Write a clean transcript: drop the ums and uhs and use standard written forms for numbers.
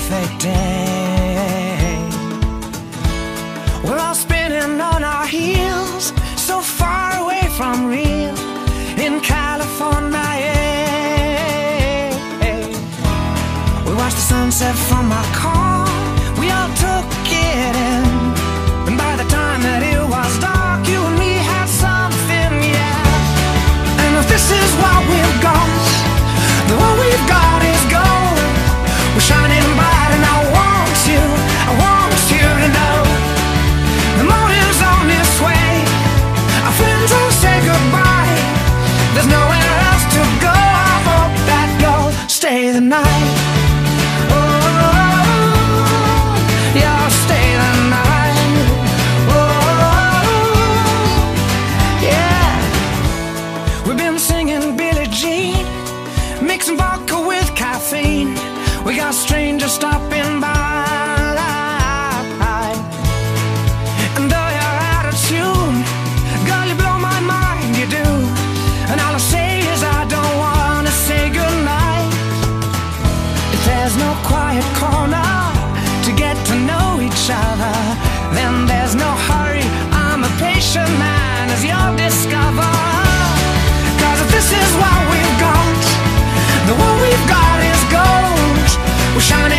perfect day. We're all spinning on our heels, so far away from real, in California. We watched the sunset from our car, we all took it in, and by the time that it was dark, you and me had something, yeah. And if this is what we've got, the what we've got is gold. We're shining bright and I want you to know the morning's on its way. Our friends will say goodbye, there's nowhere else to go. I hope that you'll stay the night. Mixing vodka with caffeine, we got strangers stopping by. And though you're out of tune, girl, you blow my mind, you do. And all I say is I don't wanna say goodnight. If there's no quiet corner to get to know each other, then there's no hurry, I'm a patient man, as you'll discover. Cause if this is what we've got, the what we've got is gold. We're shining